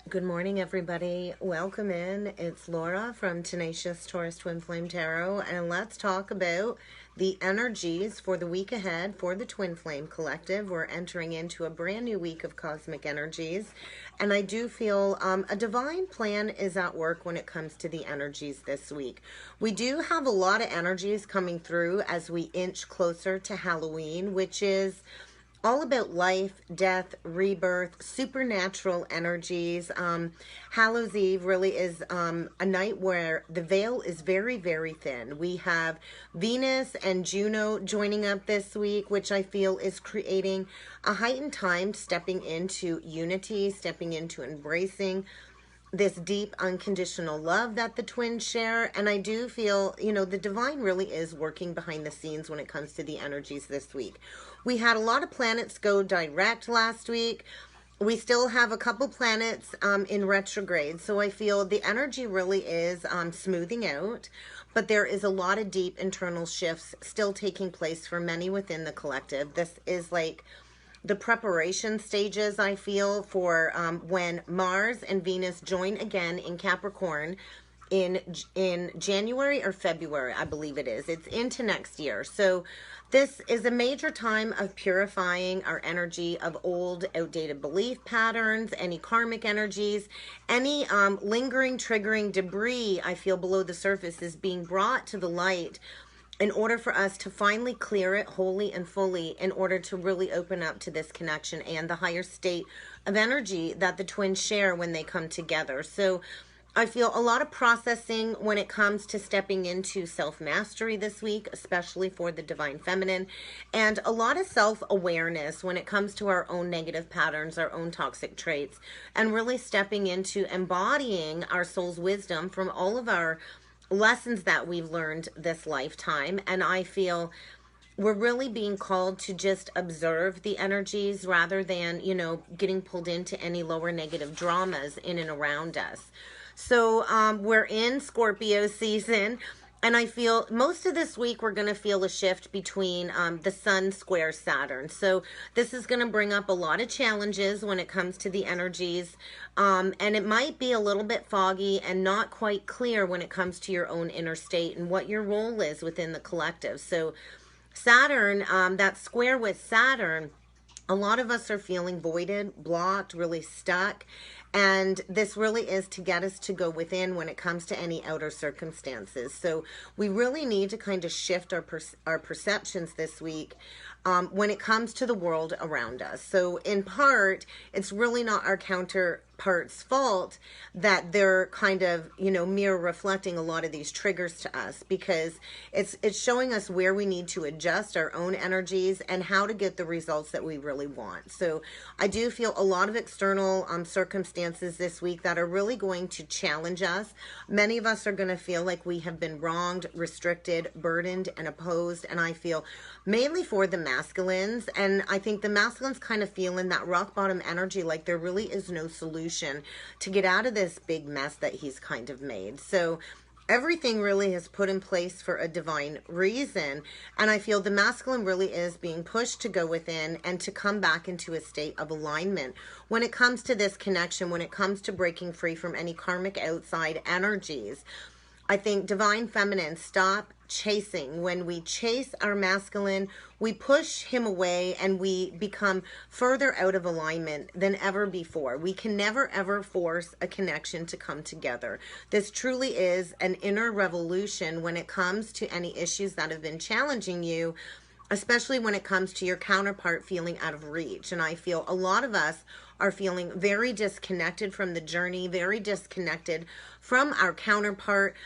Good morning, everybody. Welcome in. It's Laura from Tenacious Taurus Twin Flame Tarot, and let's talk about the energies for the week ahead for the Twin Flame Collective. We're entering into a brand new week of cosmic energies, and I do feel a divine plan is at work when it comes to the energies this week. We do have a lot of energies coming through as we inch closer to Halloween, which is all about life, death, rebirth, supernatural energies. Hallows Eve really is a night where the veil is very, very thin. We have Venus and Juno joining up this week, which I feel is creating a heightened time, stepping into unity, stepping into embracing this deep unconditional love that the twins share. And I do feel, the divine really is working behind the scenes when it comes to the energies this week. We had a lot of planets go direct last week. We still have a couple planets in retrograde, so I feel the energy really is smoothing out, but there is a lot of deep internal shifts still taking place for many within the collective. This is like the preparation stages, I feel, for when Mars and Venus join again in Capricorn in January or February, I believe it is. It's into next year. So this is a major time of purifying our energy of old, outdated belief patterns, any karmic energies, any lingering, triggering debris I feel below the surface is being brought to the light in order for us to finally clear it wholly and fully, in order to really open up to this connection and the higher state of energy that the twins share when they come together. So I feel a lot of processing when it comes to stepping into self-mastery this week, especially for the divine feminine, and a lot of self-awareness when it comes to our own negative patterns, our own toxic traits, and really stepping into embodying our soul's wisdom from all of our lessons that we've learned this lifetime. And I feel we're really being called to just observe the energies rather than, getting pulled into any lower negative dramas in and around us. So we're in Scorpio season, and I feel most of this week we're going to feel a shift between the Sun square Saturn. So this is going to bring up a lot of challenges when it comes to the energies. And it might be a little bit foggy and not quite clear when it comes to your own inner state and what your role is within the collective. So Saturn, that square with Saturn, a lot of us are feeling voided, blocked, really stuck. And this really is to get us to go within when it comes to any outer circumstances. So we really need to kind of shift our perceptions this week when it comes to the world around us. So in part, it's really not our counterpart's fault that they're kind of, mirror reflecting a lot of these triggers to us, because it's showing us where we need to adjust our own energies and how to get the results that we really want. So I do feel a lot of external circumstances this week that are really going to challenge us. Many of us are going to feel like we have been wronged, restricted, burdened, and opposed. And I feel mainly for the masculines. And I think the masculines kind of feel in that rock bottom energy, like there really is no solution to get out of this big mess that he's kind of made. So everything really is put in place for a divine reason. And I feel the masculine really is being pushed to go within and to come back into a state of alignment when it comes to this connection, when it comes to breaking free from any karmic outside energies. I think divine feminine, stop chasing. When we chase our masculine, we push him away and we become further out of alignment than ever before. We can never ever force a connection to come together. This truly is an inner revolution when it comes to any issues that have been challenging you, especially when it comes to your counterpart feeling out of reach. And I feel a lot of us are feeling very disconnected from the journey, very disconnected from our counterpart.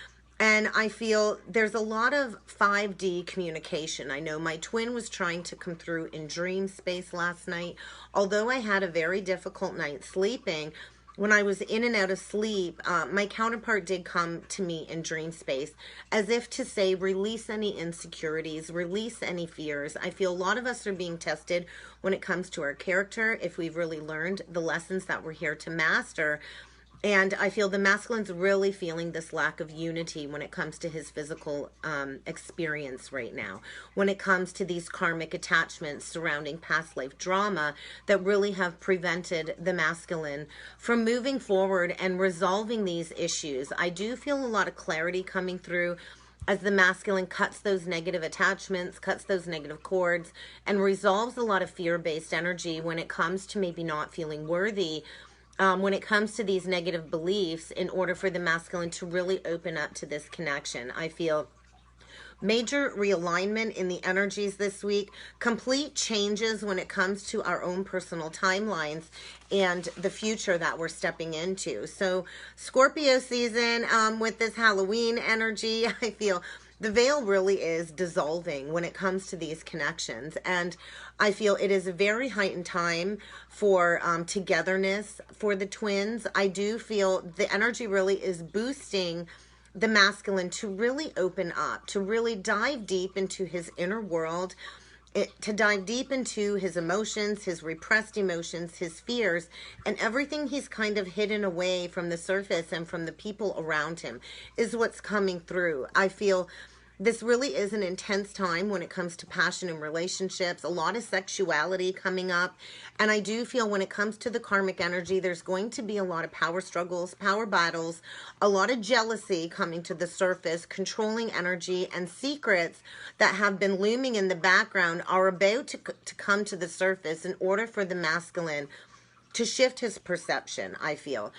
And I feel there's a lot of 5D communication. I know my twin was trying to come through in dream space last night. Although I had a very difficult night sleeping, when I was in and out of sleep, my counterpart did come to me in dream space, as if to say, release any insecurities, release any fears. I feel a lot of us are being tested when it comes to our character, if we've really learned the lessons that we're here to master. And I feel the masculine's really feeling this lack of unity when it comes to his physical experience right now. When it comes to these karmic attachments surrounding past life drama that really have prevented the masculine from moving forward and resolving these issues. I do feel a lot of clarity coming through as the masculine cuts those negative attachments, cuts those negative cords, and resolves a lot of fear-based energy when it comes to maybe not feeling worthy, when it comes to these negative beliefs, in order for the masculine to really open up to this connection. I feel major realignment in the energies this week, complete changes when it comes to our own personal timelines and the future that we're stepping into. So Scorpio season, with this Halloween energy, I feel the veil really is dissolving when it comes to these connections. And I feel it is a very heightened time for togetherness for the twins. I do feel the energy really is boosting the masculine to really open up, to really dive deep into his inner world, to dive deep into his emotions, his repressed emotions, his fears, and everything he's kind of hidden away from the surface and from the people around him is what's coming through. I feel this really is an intense time when it comes to passion and relationships, a lot of sexuality coming up. And I do feel when it comes to the karmic energy, there's going to be a lot of power struggles, power battles, a lot of jealousy coming to the surface, controlling energy, and secrets that have been looming in the background are about to come to the surface in order for the masculine to shift his perception, I feel.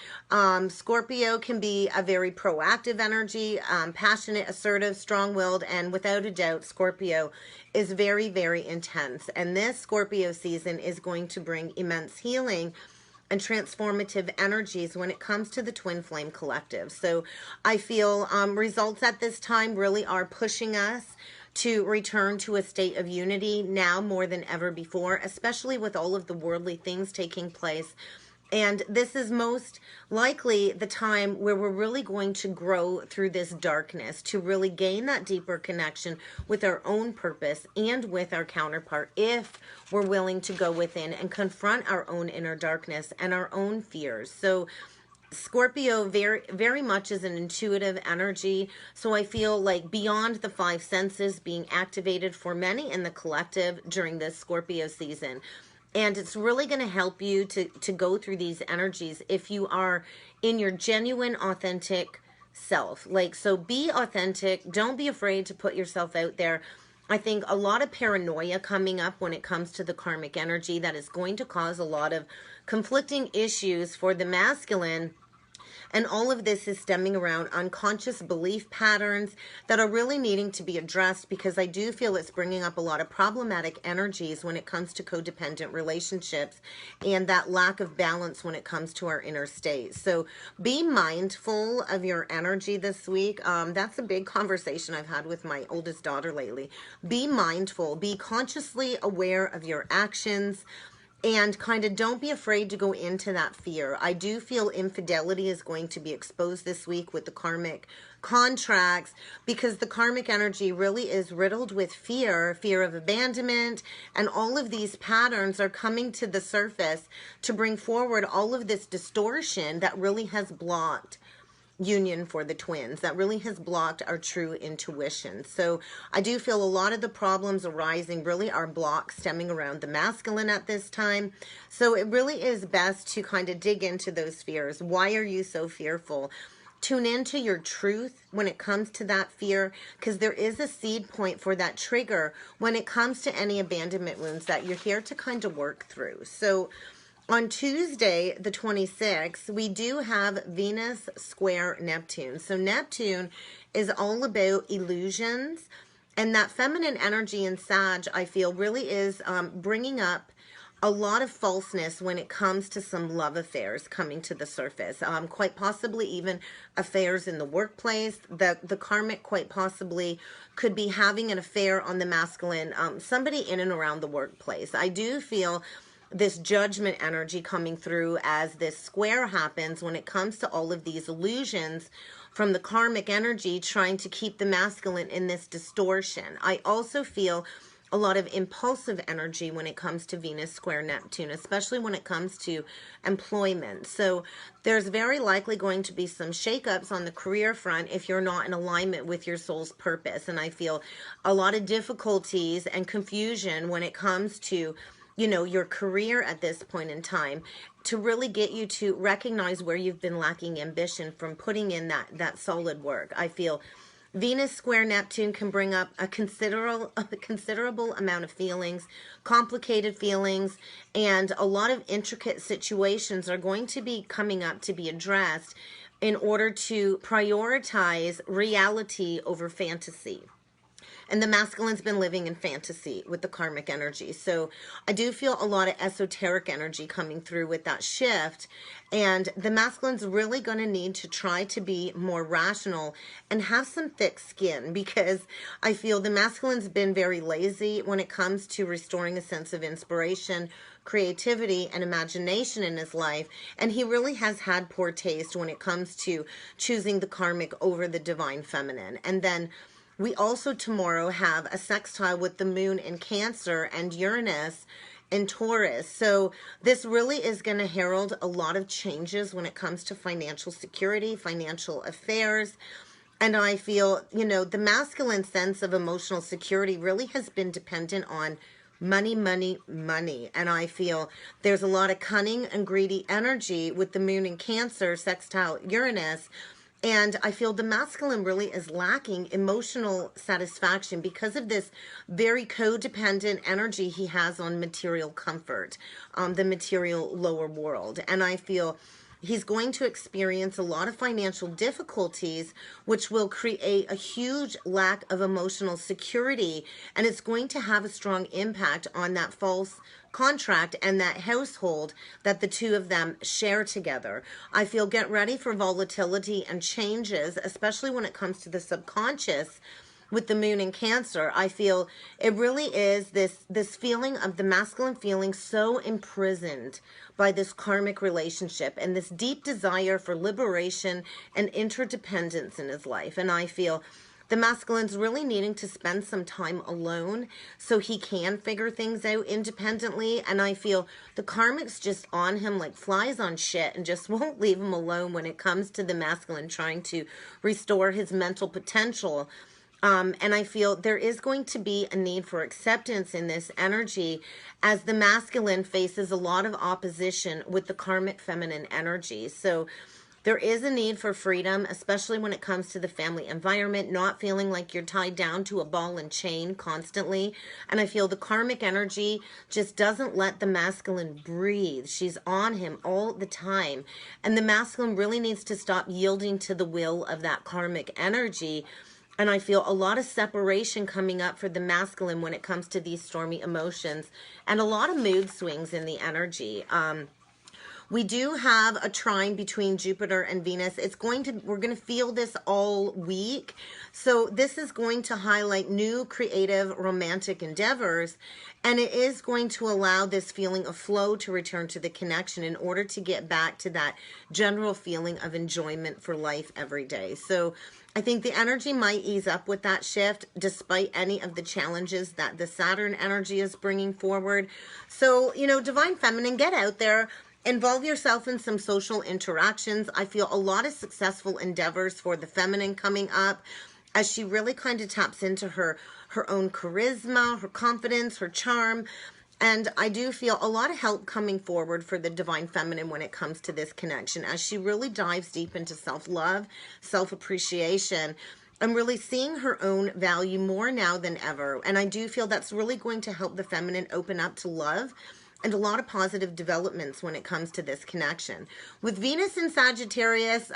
Scorpio can be a very proactive energy, passionate, assertive, strong-willed, and without a doubt, Scorpio is very, very intense. And this Scorpio season is going to bring immense healing and transformative energies when it comes to the Twin Flame Collective. So I feel results at this time really are pushing us to return to a state of unity now more than ever before, especially with all of the worldly things taking place. And this is most likely the time where we're really going to grow through this darkness, to really gain that deeper connection with our own purpose and with our counterpart, if we're willing to go within and confront our own inner darkness and our own fears. So Scorpio very, very much is an intuitive energy. So I feel like beyond the five senses being activated for many in the collective during this Scorpio season. And it's really going to help you to go through these energies if you are in your genuine, authentic self. Like, so be authentic. Don't be afraid to put yourself out there. I think a lot of paranoia coming up when it comes to the karmic energy that is going to cause a lot of conflicting issues for the masculine. And all of this is stemming around unconscious belief patterns that are really needing to be addressed, because I do feel it's bringing up a lot of problematic energies when it comes to codependent relationships and that lack of balance when it comes to our inner state. So be mindful of your energy this week. That's a big conversation I've had with my oldest daughter lately. Be mindful, be consciously aware of your actions, and kind of don't be afraid to go into that fear. I do feel infidelity is going to be exposed this week with the karmic contracts, because the karmic energy really is riddled with fear, fear of abandonment, and all of these patterns are coming to the surface to bring forward all of this distortion that really has blocked union for the twins, that really has blocked our true intuition. So I do feel a lot of the problems arising really are blocks stemming around the masculine at this time. So it really is best to kind of dig into those fears. Why are you so fearful? Tune into your truth when it comes to that fear, because there is a seed point for that trigger when it comes to any abandonment wounds that you're here to kind of work through. So on Tuesday, the 26th, we do have Venus square Neptune. So Neptune is all about illusions, and that feminine energy in Sag, I feel, really is bringing up a lot of falseness when it comes to some love affairs coming to the surface. Quite possibly even affairs in the workplace. The karmic quite possibly could be having an affair on the masculine, somebody in and around the workplace. I do feel this judgment energy coming through as this square happens when it comes to all of these illusions from the karmic energy trying to keep the masculine in this distortion. I also feel a lot of impulsive energy when it comes to Venus square Neptune, especially when it comes to employment. So there's very likely going to be some shakeups on the career front if you're not in alignment with your soul's purpose. And I feel a lot of difficulties and confusion when it comes to, you know, your career at this point in time, to really get you to recognize where you've been lacking ambition from putting in that solid work. I feel Venus square Neptune can bring up a considerable amount of feelings, complicated feelings, and a lot of intricate situations are going to be coming up to be addressed in order to prioritize reality over fantasy. And the masculine's been living in fantasy with the karmic energy. So I do feel a lot of esoteric energy coming through with that shift. And the masculine's really going to need to try to be more rational and have some thick skin, because I feel the masculine's been very lazy when it comes to restoring a sense of inspiration, creativity, and imagination in his life. And he really has had poor taste when it comes to choosing the karmic over the divine feminine. And then we also tomorrow have a sextile with the moon in Cancer and Uranus in Taurus. So this really is going to herald a lot of changes when it comes to financial security, financial affairs. And I feel, you know, the masculine sense of emotional security really has been dependent on money, money, money. And I feel there's a lot of cunning and greedy energy with the moon in Cancer, sextile Uranus. And I feel the masculine really is lacking emotional satisfaction because of this very codependent energy he has on material comfort, the material lower world. And I feel he's going to experience a lot of financial difficulties, which will create a huge lack of emotional security. And it's going to have a strong impact on that false contract and that household that the two of them share together. I feel get ready for volatility and changes, especially when it comes to the subconscious with the moon in Cancer. I feel it really is this feeling of the masculine feeling so imprisoned by this karmic relationship and this deep desire for liberation and interdependence in his life. And I feel the masculine's really needing to spend some time alone so he can figure things out independently. And I feel the karmic's just on him like flies on shit and just won't leave him alone when it comes to the masculine trying to restore his mental potential. And I feel there is going to be a need for acceptance in this energy as the masculine faces a lot of opposition with the karmic feminine energy. So there is a need for freedom, especially when it comes to the family environment, not feeling like you're tied down to a ball and chain constantly. And I feel the karmic energy just doesn't let the masculine breathe. She's on him all the time. And the masculine really needs to stop yielding to the will of that karmic energy. And I feel a lot of separation coming up for the masculine when it comes to these stormy emotions and a lot of mood swings in the energy. We do have a trine between Jupiter and Venus. We're going to feel this all week. So this is going to highlight new creative romantic endeavors. And it is going to allow this feeling of flow to return to the connection in order to get back to that general feeling of enjoyment for life every day. So I think the energy might ease up with that shift despite any of the challenges that the Saturn energy is bringing forward. So, you know, Divine Feminine, get out there. Involve yourself in some social interactions. I feel a lot of successful endeavors for the feminine coming up as she really kind of taps into her own charisma, her confidence, her charm. And I do feel a lot of help coming forward for the Divine Feminine when it comes to this connection as she really dives deep into self-love, self-appreciation, and really seeing her own value more now than ever. And I do feel that's really going to help the feminine open up to love and a lot of positive developments when it comes to this connection. With Venus in Sagittarius,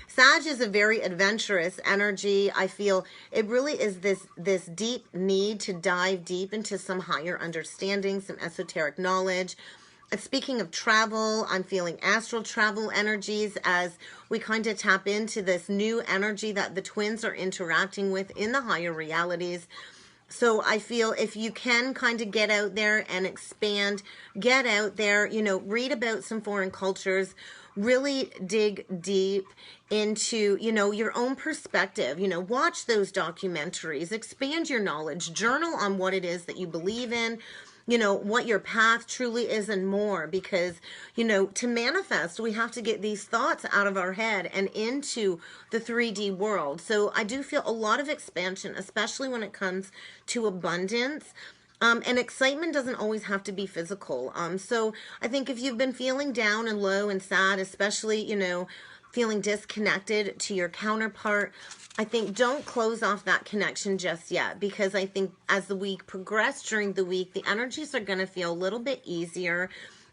Sag is a very adventurous energy. I feel it really is this deep need to dive deep into some higher understanding, some esoteric knowledge. And speaking of travel, I'm feeling astral travel energies as we kind of tap into this new energy that the twins are interacting with in the higher realities. So I feel if you can kind of get out there and expand, get out there, you know, read about some foreign cultures, really dig deep into, you know, your own perspective, you know, watch those documentaries, expand your knowledge, journal on what it is that you believe in, you know, what your path truly is and more, because, you know, to manifest, we have to get these thoughts out of our head and into the 3D world. So I do feel a lot of expansion, especially when it comes to abundance. And excitement doesn't always have to be physical. So I think if you've been feeling down and low and sad, especially, you know, feeling disconnected to your counterpart, I think don't close off that connection just yet, because I think as the week progresses during the week, the energies are going to feel a little bit easier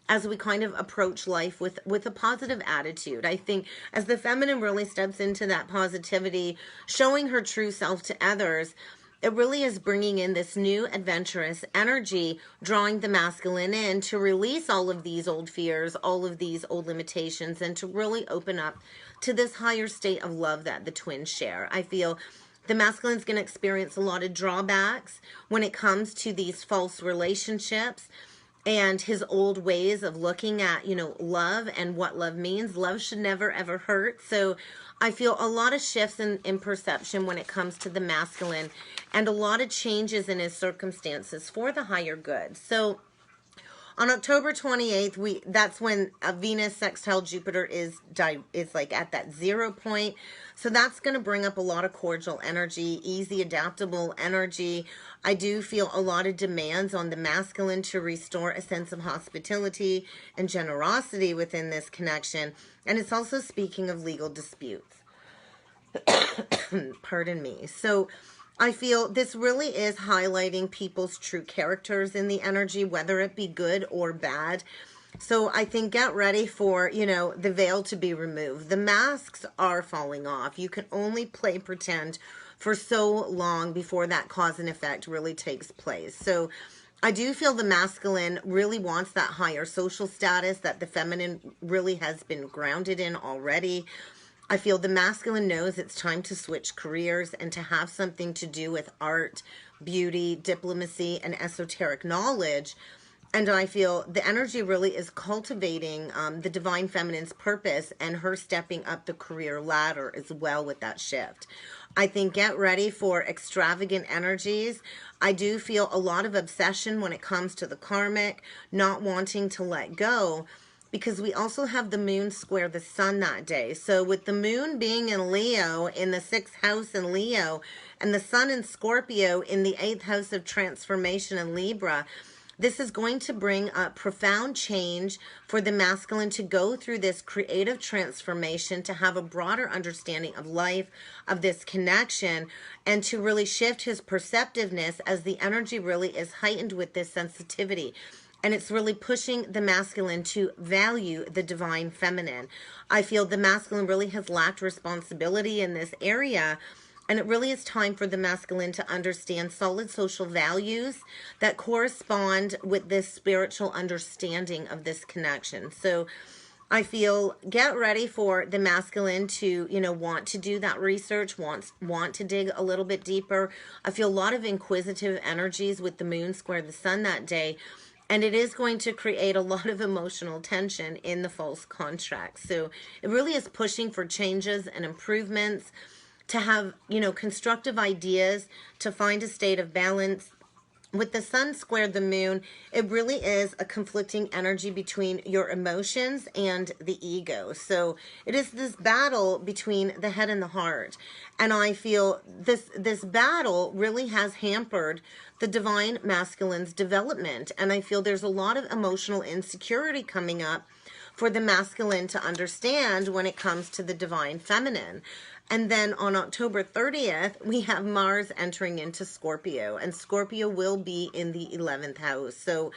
as we kind of approach life with a positive attitude. I think as the feminine really steps into that positivity, showing her true self to others, it really is bringing in this new adventurous energy, drawing the masculine in to release all of these old fears, all of these old limitations, and to really open up to this higher state of love that the twins share. I feel the masculine is going to experience a lot of drawbacks when it comes to these false relationships and his old ways of looking at, you know, love and what love means. Love should never, ever hurt. So I feel a lot of shifts in perception when it comes to the masculine, and a lot of changes in his circumstances for the higher good. So on October 28th, that's when a Venus sextile Jupiter is like at that 0 point. So that's going to bring up a lot of cordial energy, easy, adaptable energy. I do feel a lot of demands on the masculine to restore a sense of hospitality and generosity within this connection. And it's also speaking of legal disputes. Pardon me. So I feel this really is highlighting people's true characters in the energy, whether it be good or bad. So I think get ready for, you know, the veil to be removed. The masks are falling off. You can only play pretend for so long before that cause and effect really takes place. So I do feel the masculine really wants that higher social status that the feminine really has been grounded in already. I feel the masculine knows it's time to switch careers and to have something to do with art, beauty, diplomacy, and esoteric knowledge. And I feel the energy really is cultivating the divine feminine's purpose and her stepping up the career ladder as well with that shift. I think get ready for extravagant energies. I do feel a lot of obsession when it comes to the karmic, not wanting to let go, because we also have the moon square the sun that day. So with the moon being in Leo in the 6th house in Leo, and the sun in Scorpio in the 8th house of transformation in Libra, this is going to bring a profound change for the masculine to go through this creative transformation, to have a broader understanding of life, of this connection, and to really shift his perceptiveness as the energy really is heightened with this sensitivity. And it's really pushing the masculine to value the divine feminine. I feel the masculine really has lacked responsibility in this area. And it really is time for the masculine to understand solid social values that correspond with this spiritual understanding of this connection. So I feel get ready for the masculine to, you know, want to do that research, want to dig a little bit deeper. I feel a lot of inquisitive energies with the moon square the sun that day. And it is going to create a lot of emotional tension in the false contract. So it really is pushing for changes and improvements, to have, you know, constructive ideas, to find a state of balance. With the sun squared the moon, it really is a conflicting energy between your emotions and the ego. So it is this battle between the head and the heart. And I feel this battle really has hampered the divine masculine's development. And I feel there's a lot of emotional insecurity coming up for the masculine to understand when it comes to the divine feminine. And then on October 30th, we have Mars entering into Scorpio, and Scorpio will be in the 11th house. So,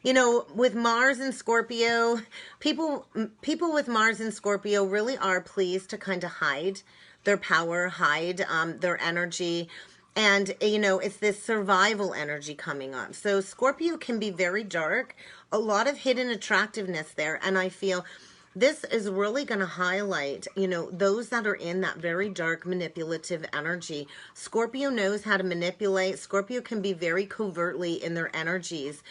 you know, with Mars and Scorpio, people with Mars and Scorpio really are pleased to kind of hide their power, hide their energy. And, you know, it's this survival energy coming up. So Scorpio can be very dark, a lot of hidden attractiveness there. And I feel this is really going to highlight, you know, those that are in that very dark manipulative energy. Scorpio knows how to manipulate. Scorpio can be very covertly in their energies.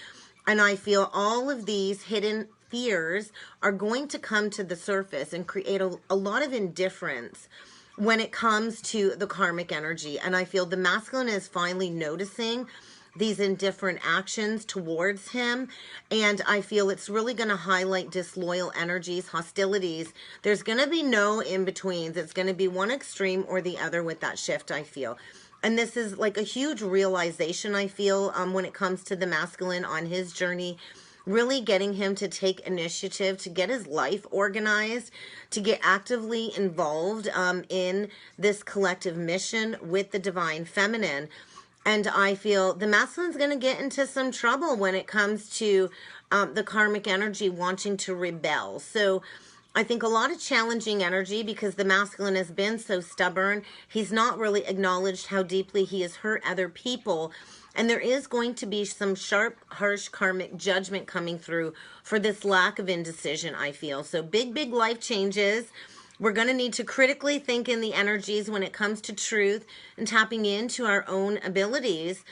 And I feel all of these hidden fears are going to come to the surface and create a lot of indifference when it comes to the karmic energy. And I feel the masculine is finally noticing these indifferent actions towards him, and I feel it's really going to highlight disloyal energies, hostilities. There's going to be no in-betweens. It's going to be one extreme or the other with that shift, I feel. And this is like a huge realization, I feel, when it comes to the masculine on his journey, really getting him to take initiative, to get his life organized, to get actively involved in this collective mission with the divine feminine. And I feel the masculine's going to get into some trouble when it comes to the karmic energy wanting to rebel. So I think a lot of challenging energy because the masculine has been so stubborn. He's not really acknowledged how deeply he has hurt other people. And there is going to be some sharp, harsh karmic judgment coming through for this lack of indecision, I feel. So big, big life changes. We're going to need to critically think in the energies when it comes to truth and tapping into our own abilities.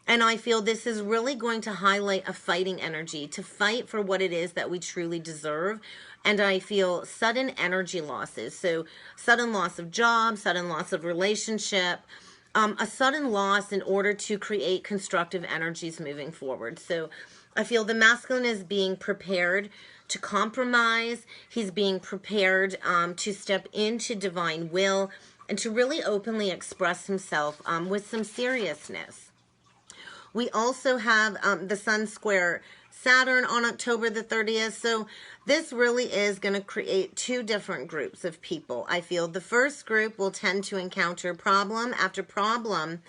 And I feel this is really going to highlight a fighting energy, to fight for what it is that we truly deserve. And I feel sudden energy losses. So sudden loss of job, sudden loss of relationship, a sudden loss in order to create constructive energies moving forward. So I feel the masculine is being prepared to compromise. He's being prepared to step into divine will and to really openly express himself with some seriousness. We also have the Sun square Saturn on October the 30th. So this really is going to create two different groups of people. I feel the first group will tend to encounter problem after problem.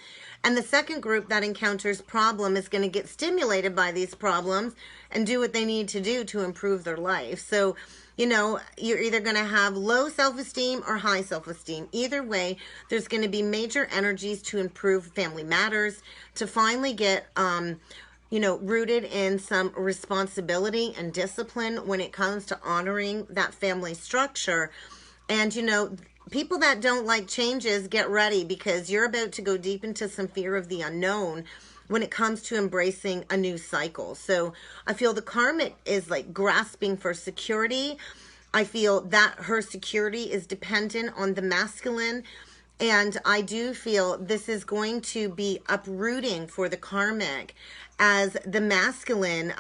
And the second group that encounters problem is going to get stimulated by these problems and do what they need to do to improve their life. So, you know, you're either going to have low self-esteem or high self-esteem. Either way, there's going to be major energies to improve family matters, to finally get, you know, rooted in some responsibility and discipline when it comes to honoring that family structure. And, you know, people that don't like changes, get ready, because you're about to go deep into some fear of the unknown when it comes to embracing a new cycle. So I feel the karmic is like grasping for security. I feel that her security is dependent on the masculine. And I do feel this is going to be uprooting for the karmic as the masculine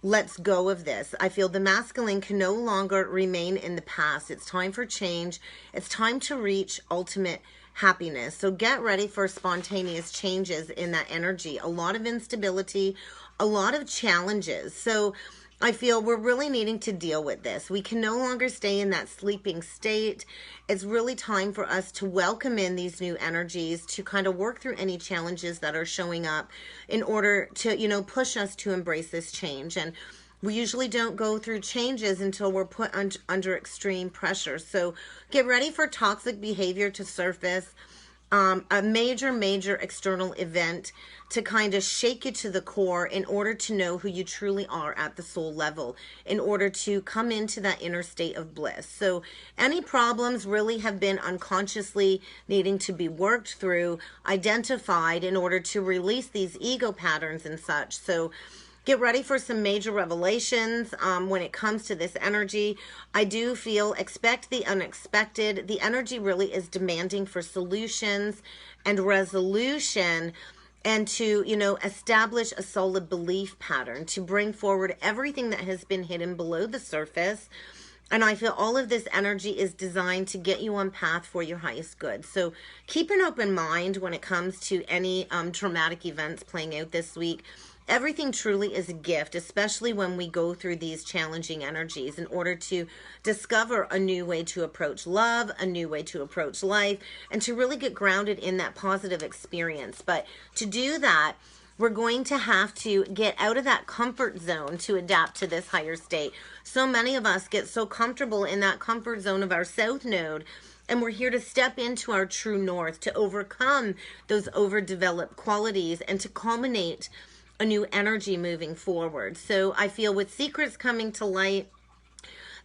lets go of this. I feel the masculine can no longer remain in the past. It's time for change. It's time to reach ultimate happiness. So get ready for spontaneous changes in that energy. A lot of instability, a lot of challenges. So I feel we're really needing to deal with this. We can no longer stay in that sleeping state. It's really time for us to welcome in these new energies, to kind of work through any challenges that are showing up in order to, you know, push us to embrace this change. And we usually don't go through changes until we're put under extreme pressure. So get ready for toxic behavior to surface. A major external event to kind of shake you to the core in order to know who you truly are at the soul level, in order to come into that inner state of bliss. So any problems really have been unconsciously needing to be worked through, identified in order to release these ego patterns and such. So get ready for some major revelations when it comes to this energy. I do feel expect the unexpected. The energy really is demanding for solutions and resolution, and to, you know, establish a solid belief pattern, to bring forward everything that has been hidden below the surface. And I feel all of this energy is designed to get you on path for your highest good. So keep an open mind when it comes to any traumatic events playing out this week. Everything truly is a gift, especially when we go through these challenging energies in order to discover a new way to approach love, a new way to approach life, and to really get grounded in that positive experience. But to do that, we're going to have to get out of that comfort zone to adapt to this higher state. So many of us get so comfortable in that comfort zone of our south node, and we're here to step into our true north, to overcome those overdeveloped qualities and to culminate a new energy moving forward. So I feel with secrets coming to light,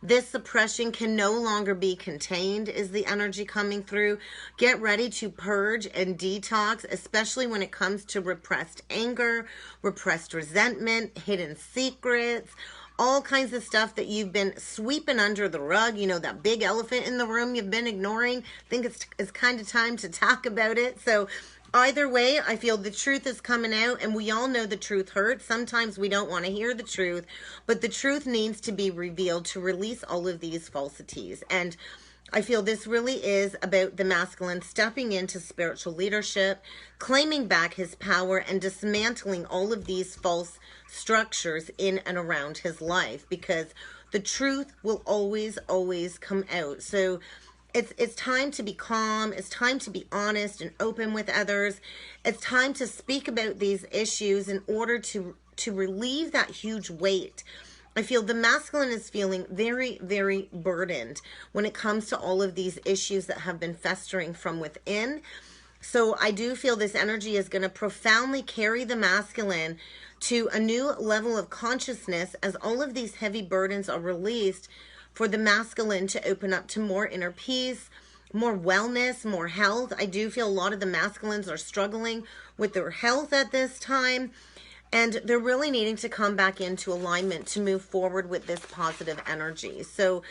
This suppression can no longer be contained, is the energy coming through. Get ready to purge and detox, especially when it comes to repressed anger, repressed resentment, hidden secrets, all kinds of stuff that you've been sweeping under the rug. You know, that big elephant in the room you've been ignoring. I think it's kind of time to talk about it. So either way, I feel the truth is coming out, and we all know the truth hurts. Sometimes we don't want to hear the truth, but the truth needs to be revealed to release all of these falsities. And I feel this really is about the masculine stepping into spiritual leadership, claiming back his power, and dismantling all of these false structures in and around his life, because the truth will always, always come out. So it's time to be calm. It's time to be honest and open with others. It's time to speak about these issues in order to relieve that huge weight. I feel the masculine is feeling very, very burdened when it comes to all of these issues that have been festering from within. So I do feel this energy is going to profoundly carry the masculine to a new level of consciousness as all of these heavy burdens are released, for the masculine to open up to more inner peace, more wellness, more health. I do feel a lot of the masculines are struggling with their health at this time, and they're really needing to come back into alignment to move forward with this positive energy. So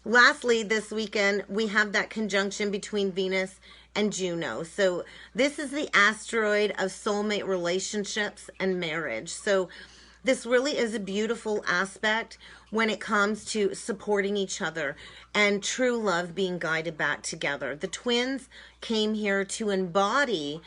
lastly, this weekend, we have that conjunction between Venus and Juno. So this is the asteroid of soulmate relationships and marriage. So this really is a beautiful aspect when it comes to supporting each other and true love being guided back together. The twins came here to embody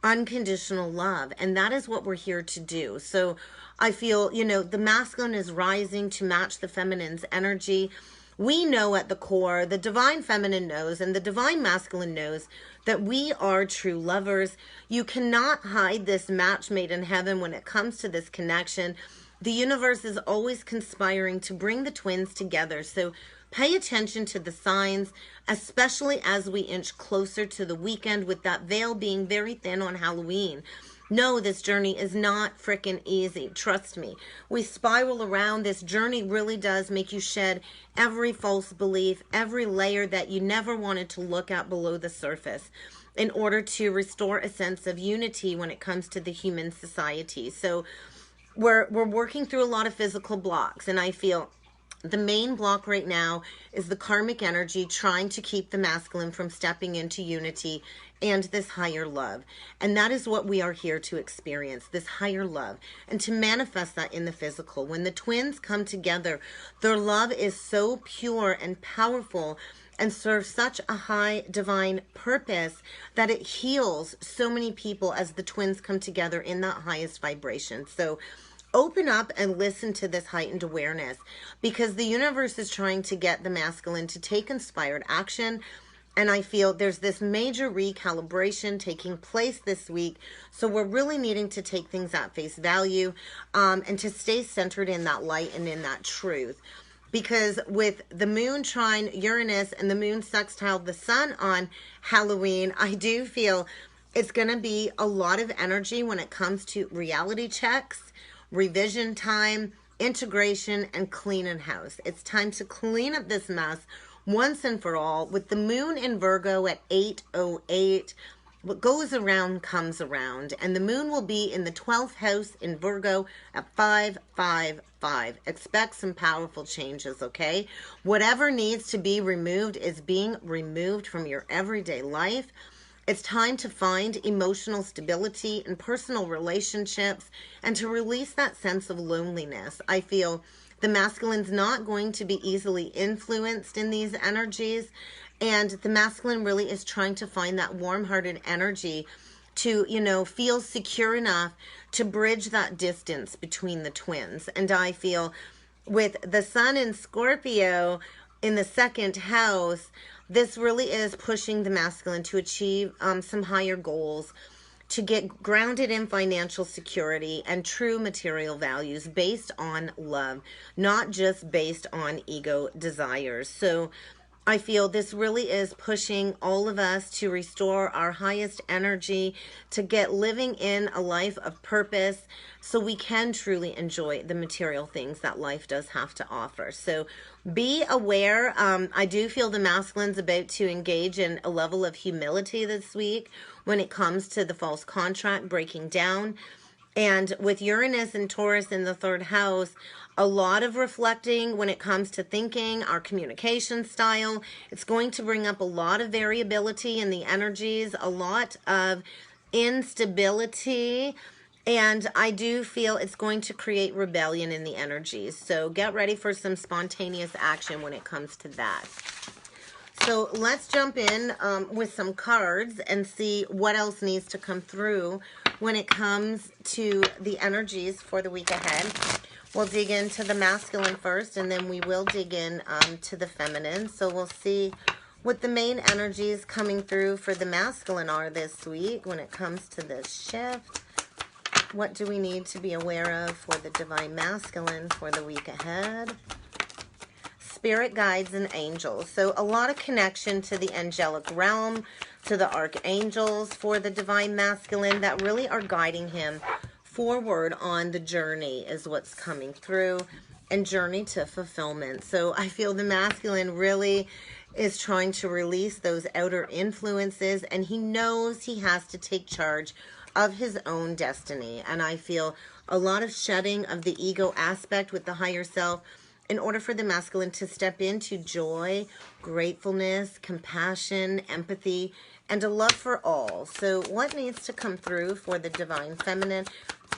unconditional love, and that is what we're here to do. So I feel, you know, the masculine is rising to match the feminine's energy. We know at the core, the divine feminine knows and the divine masculine knows that we are true lovers. You cannot hide this match made in heaven when it comes to this connection. The universe is always conspiring to bring the twins together. So pay attention to the signs, especially as we inch closer to the weekend, with that veil being very thin on Halloween. No, this journey is not freaking easy. Trust me. We spiral around. This journey really does make you shed every false belief, every layer that you never wanted to look at below the surface, in order to restore a sense of unity when it comes to the human society. So we're working through a lot of physical blocks, and I feel the main block right now is the karmic energy trying to keep the masculine from stepping into unity and this higher love. And that is what we are here to experience, this higher love, and to manifest that in the physical. When the twins come together, their love is so pure and powerful and serves such a high divine purpose that it heals so many people as the twins come together in that highest vibration. So open up and listen to this heightened awareness, because the universe is trying to get the masculine to take inspired action. And I feel there's this major recalibration taking place this week. So we're really needing to take things at face value, and to stay centered in that light and in that truth. Because with the moon trine Uranus and the moon sextile the sun on Halloween, I do feel it's going to be a lot of energy when it comes to reality checks, revision time, integration, and cleaning house. It's time to clean up this mess once and for all. With the moon in Virgo at 8:08, what goes around comes around, and the moon will be in the 12th house in Virgo at 555. Expect some powerful changes, okay? Whatever needs to be removed is being removed from your everyday life. It's time to find emotional stability in personal relationships and to release that sense of loneliness. I feel the masculine's not going to be easily influenced in these energies, and the masculine really is trying to find that warm-hearted energy to, you know, feel secure enough to bridge that distance between the twins. And I feel with the sun in Scorpio in the second house, this really is pushing the masculine to achieve some higher goals, to get grounded in financial security and true material values based on love, not just based on ego desires. So I feel this really is pushing all of us to restore our highest energy, to get living in a life of purpose so we can truly enjoy the material things that life does have to offer. So be aware. I do feel the masculine's about to engage in a level of humility this week when it comes to the false contract breaking down. And with Uranus and Taurus in the third house, a lot of reflecting when it comes to thinking, our communication style. It's going to bring up a lot of variability in the energies, a lot of instability. And I do feel it's going to create rebellion in the energies. So get ready for some spontaneous action when it comes to that. So let's jump in with some cards and see what else needs to come through when it comes to the energies for the week ahead. We'll dig into the masculine first, and then we will dig in to the feminine. So we'll see what the main energies coming through for the masculine are this week when it comes to this shift. What do we need to be aware of for the divine masculine for the week ahead? Spirit guides and angels. So a lot of connection to the angelic realm, to the archangels for the divine masculine that really are guiding him forward on the journey is what's coming through, and journey to fulfillment. So I feel the masculine really is trying to release those outer influences, and he knows he has to take charge of his own destiny. And I feel a lot of shedding of the ego aspect with the higher self in order for the masculine to step into joy, gratefulness, compassion, empathy, and a love for all. So what needs to come through for the divine feminine?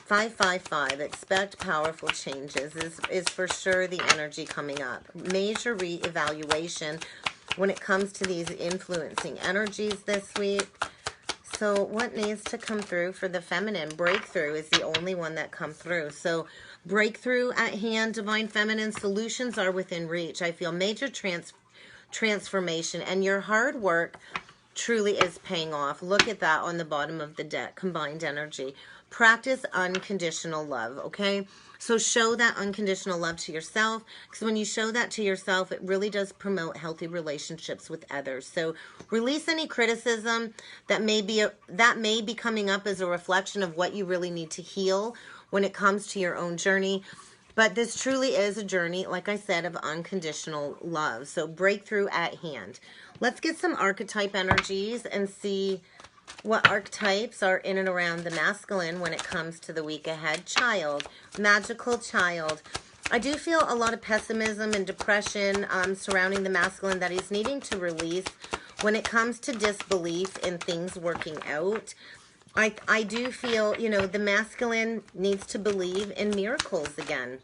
555, expect powerful changes is for sure the energy coming up. Major reevaluation when it comes to these influencing energies this week. So what needs to come through for the feminine? Breakthrough is the only one that come through. So breakthrough at hand, divine feminine, solutions are within reach. I feel major transformation, and your hard work truly is paying off. Look at that on the bottom of the deck, combined energy. Practice unconditional love, okay? So show that unconditional love to yourself, because when you show that to yourself, it really does promote healthy relationships with others. So release any criticism that may be coming up as a reflection of what you really need to heal when it comes to your own journey. But this truly is a journey, like I said, of unconditional love. So breakthrough at hand. Let's get some archetype energies and see what archetypes are in and around the masculine when it comes to the week ahead. Child, magical child. I do feel a lot of pessimism and depression surrounding the masculine that he's needing to release when it comes to disbelief in things working out. I do feel, the masculine needs to believe in miracles again,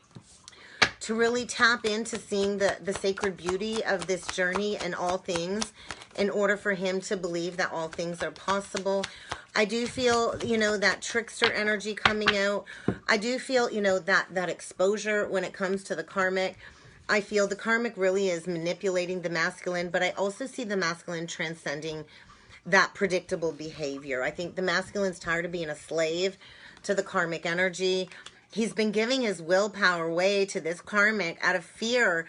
to really tap into seeing the sacred beauty of this journey and all things in order for him to believe that all things are possible. I do feel, that trickster energy coming out. I do feel, that exposure when it comes to the karmic. I feel the karmic really is manipulating the masculine, but I also see the masculine transcending that predictable behavior. I think the masculine's tired of being a slave to the karmic energy. He's been giving his willpower away to this karmic out of fear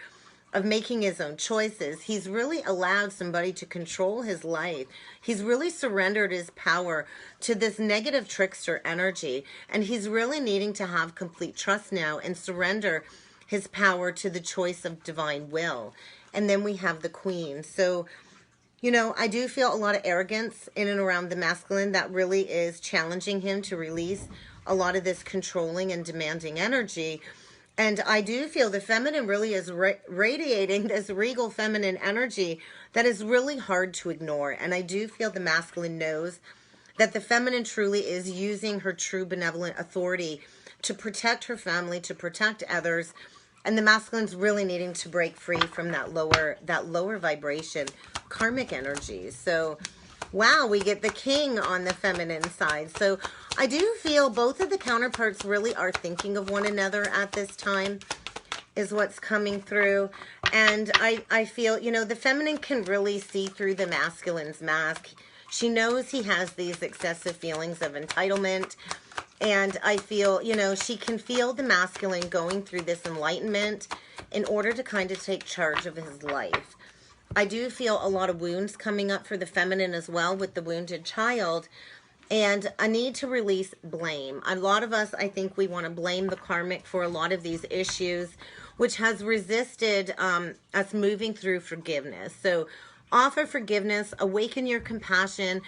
of making his own choices. He's really allowed somebody to control his life. He's really surrendered his power to this negative trickster energy, and he's really needing to have complete trust now and surrender his power to the choice of divine will. And then we have the Queen. So I do feel a lot of arrogance in and around the masculine that really is challenging him to release a lot of this controlling and demanding energy. And I do feel the feminine really is radiating this regal feminine energy that is really hard to ignore. And I do feel the masculine knows that the feminine truly is using her true benevolent authority to protect her family, to protect others. And the masculine's really needing to break free from that lower vibration karmic energy. So, wow, we get the King on the feminine side. So I do feel both of the counterparts really are thinking of one another at this time is what's coming through. And I feel, the feminine can really see through the masculine's mask. She knows he has these excessive feelings of entitlement. And I feel, she can feel the masculine going through this enlightenment in order to kind of take charge of his life. I do feel a lot of wounds coming up for the feminine as well with the wounded child, and a need to release blame. A lot of us, I think we want to blame the karmic for a lot of these issues, which has resisted us moving through forgiveness. So offer forgiveness, awaken your compassion,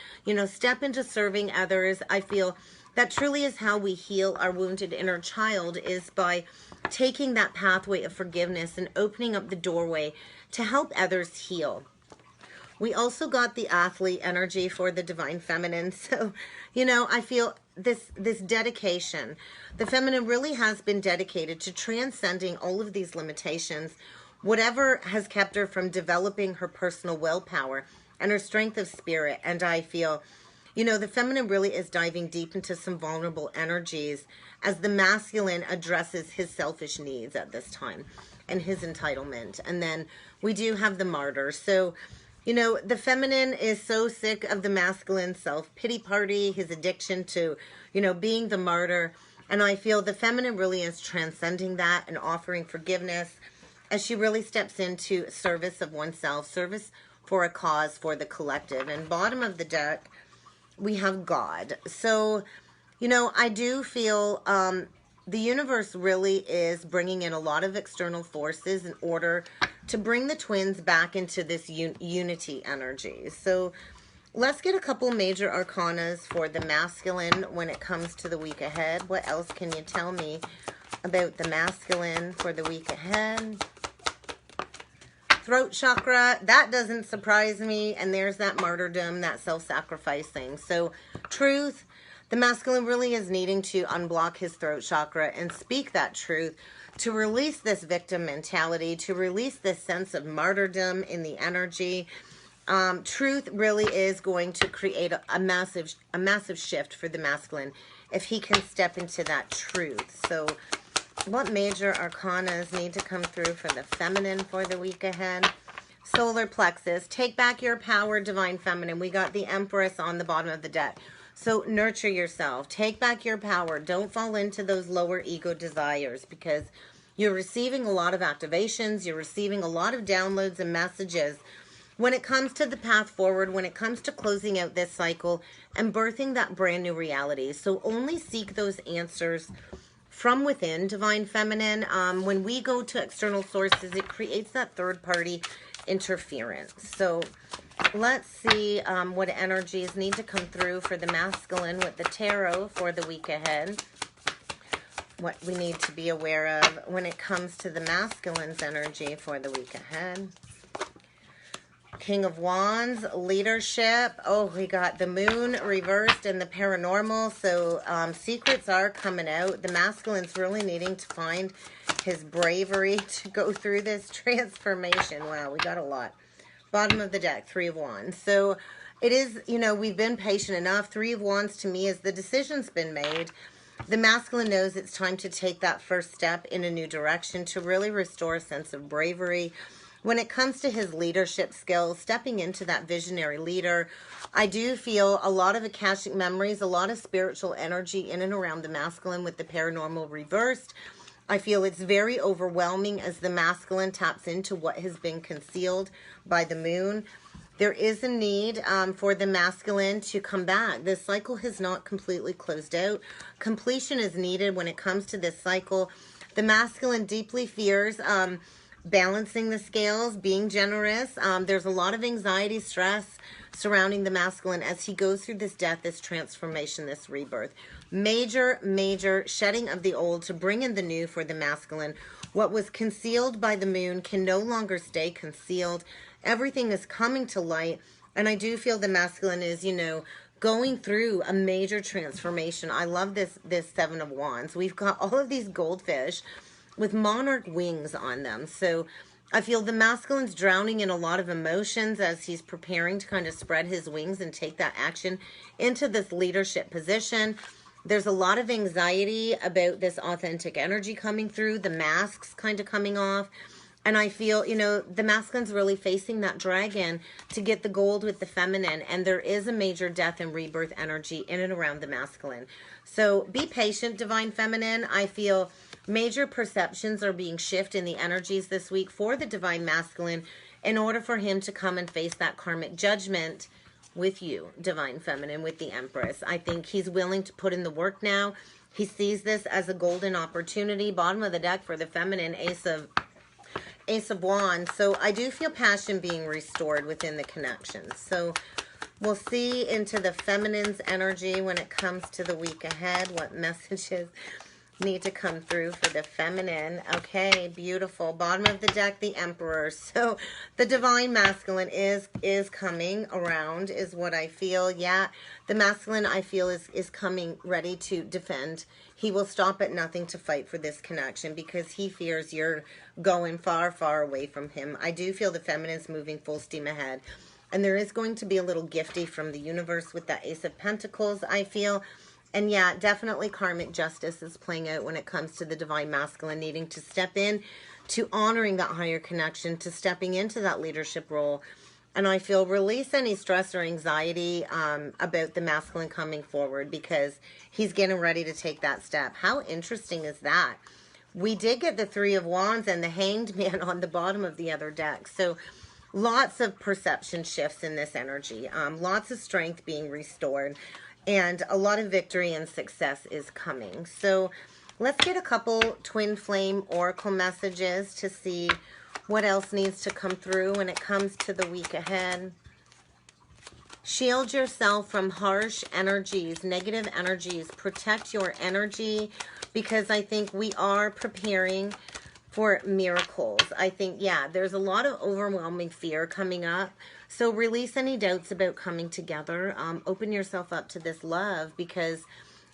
step into serving others. I feel that truly is how we heal our wounded inner child, is by taking that pathway of forgiveness and opening up the doorway to help others heal. We also got the athlete energy for the divine feminine. So, I feel this dedication. The feminine really has been dedicated to transcending all of these limitations, whatever has kept her from developing her personal willpower and her strength of spirit. And I feel, the feminine really is diving deep into some vulnerable energies as the masculine addresses his selfish needs at this time and his entitlement. And then we do have the martyr. So, the feminine is so sick of the masculine self-pity party, his addiction to, being the martyr. And I feel the feminine really is transcending that and offering forgiveness as she really steps into service of oneself, service for a cause, for the collective. And bottom of the deck, we have God. So, I do feel the universe really is bringing in a lot of external forces in order to bring the twins back into this unity energy. So let's get a couple major arcanas for the masculine when it comes to the week ahead. What else can you tell me about the masculine for the week ahead? Throat chakra, that doesn't surprise me. And there's that martyrdom, that self-sacrificing. So truth, the masculine really is needing to unblock his throat chakra and speak that truth, to release this victim mentality, to release this sense of martyrdom in the energy. Truth really is going to create a massive shift for the masculine if he can step into that truth. So what major arcanas need to come through for the feminine for the week ahead? Solar plexus, take back your power, divine feminine. We got the Empress on the bottom of the deck. So nurture yourself, take back your power. Don't fall into those lower ego desires, because you're receiving a lot of activations. You're receiving a lot of downloads and messages when it comes to the path forward, when it comes to closing out this cycle and birthing that brand new reality. So only seek those answers from within, divine feminine. When we go to external sources, it creates that third party interference. So let's see what energies need to come through for the masculine with the tarot for the week ahead. What we need to be aware of when it comes to the masculine's energy for the week ahead. King of Wands, leadership. Oh, we got the moon reversed and the paranormal. So secrets are coming out. The masculine's really needing to find his bravery to go through this transformation. Wow, we got a lot. Bottom of the deck, Three of Wands. So it is, we've been patient enough. Three of Wands to me is the decision's been made. The masculine knows it's time to take that first step in a new direction to really restore a sense of bravery. When it comes to his leadership skills, stepping into that visionary leader, I do feel a lot of Akashic memories, a lot of spiritual energy in and around the masculine with the paranormal reversed. I feel it's very overwhelming as the masculine taps into what has been concealed by the moon. There is a need for the masculine to come back. This cycle has not completely closed out. Completion is needed when it comes to this cycle. The masculine deeply fears balancing the scales, being generous. There's a lot of anxiety, stress surrounding the masculine as he goes through this death, this transformation, this rebirth. Major shedding of the old to bring in the new for the masculine. What was concealed by the moon can no longer stay concealed. Everything is coming to light. And I do feel the masculine is, going through a major transformation. I love this Seven of Wands. We've got all of these goldfish with monarch wings on them. So I feel the masculine's drowning in a lot of emotions as he's preparing to kind of spread his wings and take that action into this leadership position. There's a lot of anxiety about this authentic energy coming through, the masks kind of coming off. And I feel, the masculine's really facing that dragon to get the gold with the feminine. And there is a major death and rebirth energy in and around the masculine. So be patient, divine feminine. I feel major perceptions are being shifted in the energies this week for the divine masculine in order for him to come and face that karmic judgment with you, Divine Feminine, with the Empress. I think he's willing to put in the work now. He sees this as a golden opportunity. Bottom of the deck for the feminine, Ace of Wands. So I do feel passion being restored within the connection. So we'll see into the feminine's energy when it comes to the week ahead. What messages need to come through for the feminine. Okay, beautiful. Bottom of the deck, the Emperor. So the divine masculine is coming around, is what I feel. Yeah, the masculine, I feel, is coming ready to defend. He will stop at nothing to fight for this connection because he fears you're going far, far away from him. I do feel the feminine's moving full steam ahead. And there is going to be a little gifty from the universe with that Ace of Pentacles, I feel. And yeah, definitely karmic justice is playing out when it comes to the divine masculine needing to step in, to honoring that higher connection, to stepping into that leadership role. And I feel release any stress or anxiety about the masculine coming forward because he's getting ready to take that step. How interesting is that? We did get the Three of Wands and the Hanged Man on the bottom of the other deck. So lots of perception shifts in this energy. Lots of strength being restored. And a lot of victory and success is coming. So let's get a couple twin flame oracle messages to see what else needs to come through when it comes to the week ahead. Shield yourself from harsh energies, negative energies. Protect your energy because I think we are preparing for miracles. I think, yeah, there's a lot of overwhelming fear coming up. So release any doubts about coming together. Open yourself up to this love because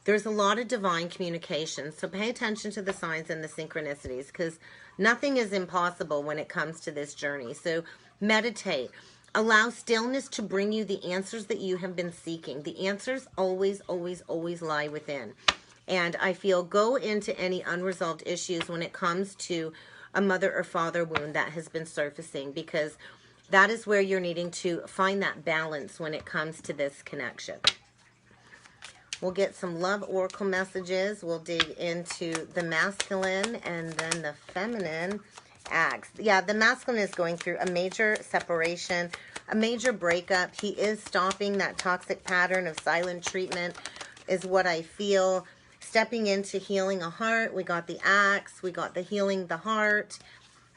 there's a lot of divine communication. So pay attention to the signs and the synchronicities because nothing is impossible when it comes to this journey. So meditate. Allow stillness to bring you the answers that you have been seeking. The answers always, always, always lie within. And I feel go into any unresolved issues when it comes to a mother or father wound that has been surfacing because that is where you're needing to find that balance when it comes to this connection. We'll get some love oracle messages. We'll dig into the masculine and then the feminine. Axe. Yeah, the masculine is going through a major separation, a major breakup. He is stopping that toxic pattern of silent treatment is what I feel. Stepping into healing a heart. We got the axe. We got the healing the heart.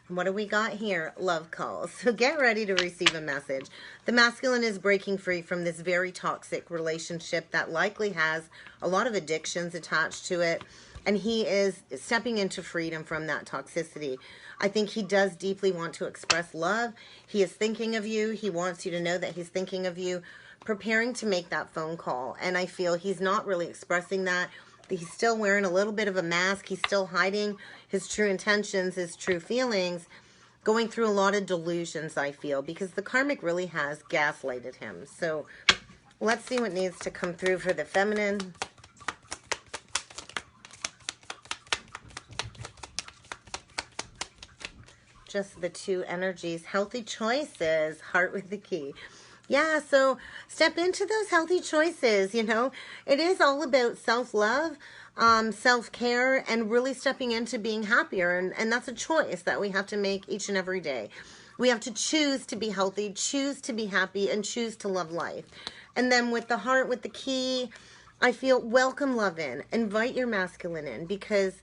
What do we got here? Love calls. So get ready to receive a message. The masculine is breaking free from this very toxic relationship that likely has a lot of addictions attached to it. And he is stepping into freedom from that toxicity. I think he does deeply want to express love. He is thinking of you. He wants you to know that he's thinking of you, preparing to make that phone call. And I feel he's not really expressing that. He's still wearing a little bit of a mask. He's still hiding his true intentions, his true feelings, going through a lot of delusions, I feel, because the karmic really has gaslighted him. So let's see what needs to come through for the feminine. Just the two energies. Healthy choices. Heart with the key. Yeah, so step into those healthy choices, you know. It is all about self-love, self-care, and really stepping into being happier. And that's a choice that we have to make each and every day. We have to choose to be healthy, choose to be happy, and choose to love life. And then with the heart, with the key, I feel welcome love in. Invite your masculine in because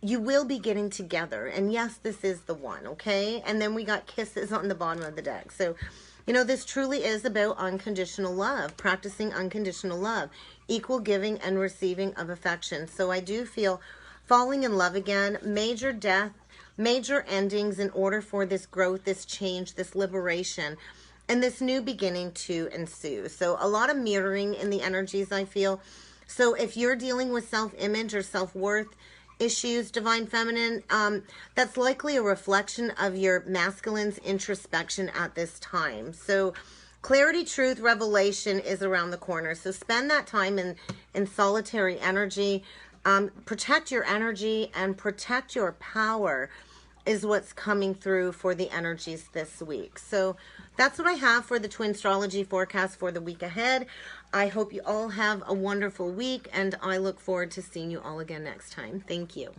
you will be getting together. And yes, this is the one, okay? And then we got kisses on the bottom of the deck. So, you know, this truly is about unconditional love, practicing unconditional love, equal giving and receiving of affection. So I do feel falling in love again, major death, major endings in order for this growth, this change, this liberation, and this new beginning to ensue. So a lot of mirroring in the energies, I feel. So if you're dealing with self-image or self-worth issues, Divine Feminine, that's likely a reflection of your masculine's introspection at this time. So clarity, truth, revelation is around the corner. So spend that time in solitary energy. Protect your energy and protect your power is what's coming through for the energies this week. So that's what I have for the twin astrology forecast for the week ahead. I hope you all have a wonderful week, and I look forward to seeing you all again next time. Thank you.